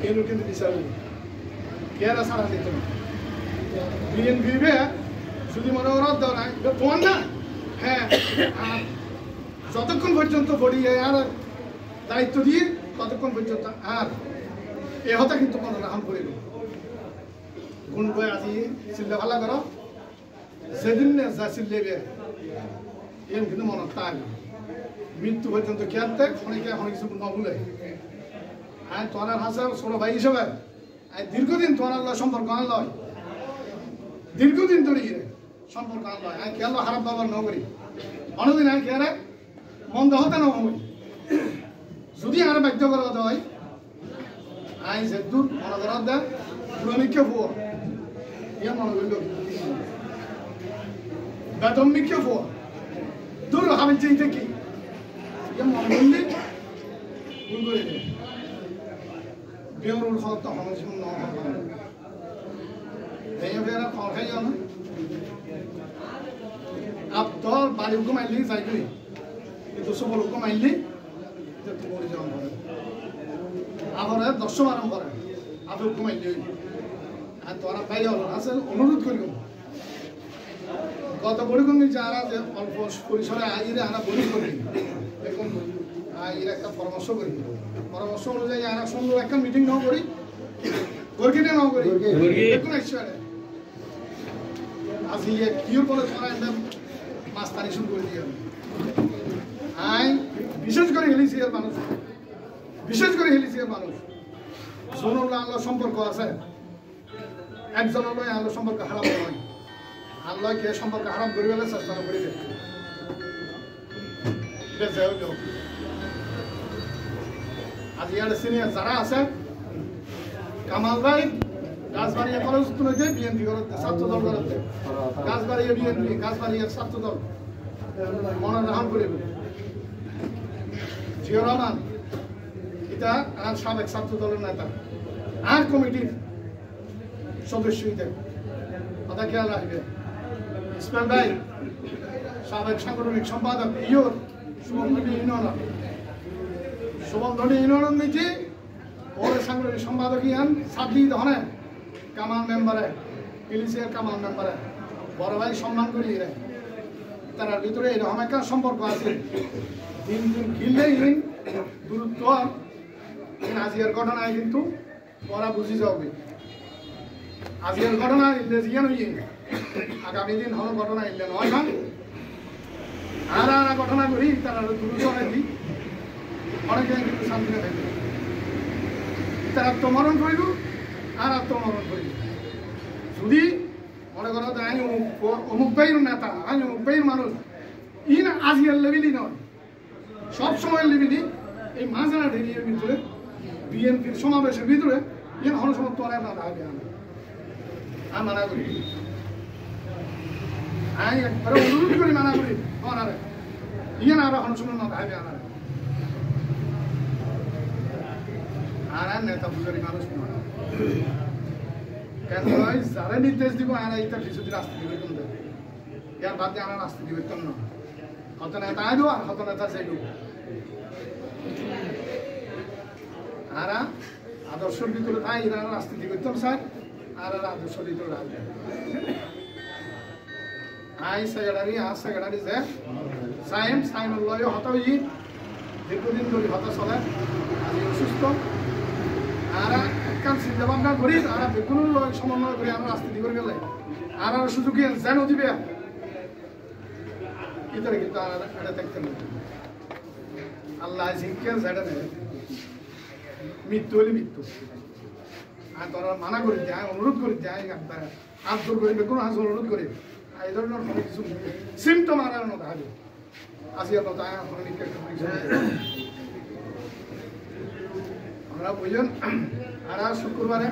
এই লোক কিন্তু বিচার নেই কেরা ছাড়া দিত না বিএনপি যদি মনে করো দাও না তোমার না হ্যাঁ যতক্ষণ পর্যন্ত বডি আর দায়িত্ব দিয়ে ততক্ষণ পর্যন্ত আর এ হতা কিন্তু কোনো রাম করিল গুণ বই আজি চিল্লা ভালা করো যেদিন যা চিল্লেবে এম কিন্তু মনত তাই মৃত্যু পর্যন্ত খেয়াতে অনেকে অনেক কিছু নভুলে আর তোমার হাসা ছোট ভাই হিসেবে দীর্ঘদিন তোমার সম্পর্ক আনলয় দীর্ঘদিন ধরে সম্পর্ক আনলয় আর খেয়াল খারাপ ব্যবহার ন করি অনেকদিন আর খেয়ারে মন্দ হতে না হই যদি আর বাধ্য করা হয় আই যেদূর মনে করা দেয় পুরমিকে ফুয়া ইয়া মনে করল বেতমিকে ফুয়া দূর আমি চিনতে কি ইয়া মনে করলি ভুল করে দেয় বেউরুল খাওয়া তো আমার জীবন না হয় এই বেরা খাওয়া খাই না আপ তো বাড়ি উকম আইলি যাই করি কিন্তু সবল উকম আইলি তো তোমার যাওয়া করে আবার 10 আরাম করে আপনি উকম আইলি আর তোরা পাই হলো আসলে অনুরোধ করিও গত পরিকম যারা যে অল্প পরিসরে আইরে আনা বলি করি দেখুন এর একটা পরামর্শ করি পরামর্শ অনুযায়ী আনা সুন্দর একটা মিটিং নাও করি গর্গিনে নাও করি দেখুন একসাথে আজ ইয়ে কিউর বলে তোরা একদম মাছ তারি শুরু করে দিয়ে আই বিশেষ করে হেলিসিয়ার মানুষ জনল আল্লাহ সম্পর্ক আছে একজনের লয় আল্লাহ সম্পর্ক হারাম নয় আল্লাহ কে সম্পর্ক হারাম করে গেলে চেষ্টা করি আজ ইয়ার সিনিয়র যারা আছে কামাল ভাই গাছবাড়িয়া কলেজ তুলেছে বিএনপি করতে ছাত্র দল করতে গাছবাড়িয়া বিএনপি গাছবাড়িয়া ছাত্র দল মনোনয়ন করে জিয়া রহমান এটা আর সাবেক ছাত্র দলের নেতা আর কমিটির সদস্য হইতে কথা খেয়াল রাখবে ইসমাইল ভাই সাবেক সাংগঠনিক সম্পাদক ইয়োর সুবন্ধনী ইউনিয়ন নীতি ওর সাংগঠনিক সম্পাদক ইয়ান সাবলি ধনে কামাল মেম্বারে ইলিশিয়ার কামাল মেম্বারে বড় ভাই সম্মান করি তার ভিতরে এরকম একটা সম্পর্ক আছে দিন দিন ঘিরলেই দূরত্ব আজিয়ার ঘটনায় কিন্তু ওরা বুঝি যাবে আজিয়ার ঘটনা ইলে জিয়ান হইয়ে আগামী দিন হলো ঘটনা ইলে নয় না আর ঘটনা করি তারা দূরত্ব দিই অনেকে কিন্তু শান্তি নেবে তারা আত্মমরণ করিল আর আত্মমরণ করিল যদি মনে করো আমি অমুক ভাইয়ের নেতা আমি অমুক ভাইয়ের মানুষ ইন আজিয়ার লেভেলই নয় সব সময় লেভেলই এই মাঝারা ঢেরিয়ের ভিতরে বিএনপির সমাবেশের ভিতরে ইন হল সময় তোরা না দাঁড়াবে আমি মানা করি আমি একবারে অনুরোধ করি মানা করি আনারে ইয়ে না আরো হল সময় না দাঁড়াবে আনারে আর নেতা পুজারি মানুষ নয় কেন যারা নির্দেশ দিব আর এইটা কিছুদিন রাস্তা দিবে কিন্তু ইয়ার বাদ দিয়ে আনার রাস্তা দিবে কেন না হত নেতা আইলো আর হত নেতা চাইলো আর আদর্শের ভিতরে তাই এরা রাজনীতি করতাম স্যার আর আদর্শের ভিতরে রাখবে আই সেক্রেটারি যে সাইম লয় হত দীর্ঘদিন ধরে হত চলে আজ অসুস্থ আর একখান চিন্তা ভাবনা করি আর বেগুন সমন্বয় করে আমরা রাজনীতি করে গেলে আর সুযোগ যেন দিবে ইতারে কিন্তু এটা দেখতে আল্লাহ জিজ্ঞেস এটা নেই মৃত্যু হলে মৃত্যু আর তোরা মানা করে দেয় অনুরোধ করে দেয় আদর করে বেগুন হাস অনুরোধ করে এই ধরনের অনেক কিছু সিমটম আর দেখা আসি আপনার আমরা বুঝলেন আর শুক্রবারে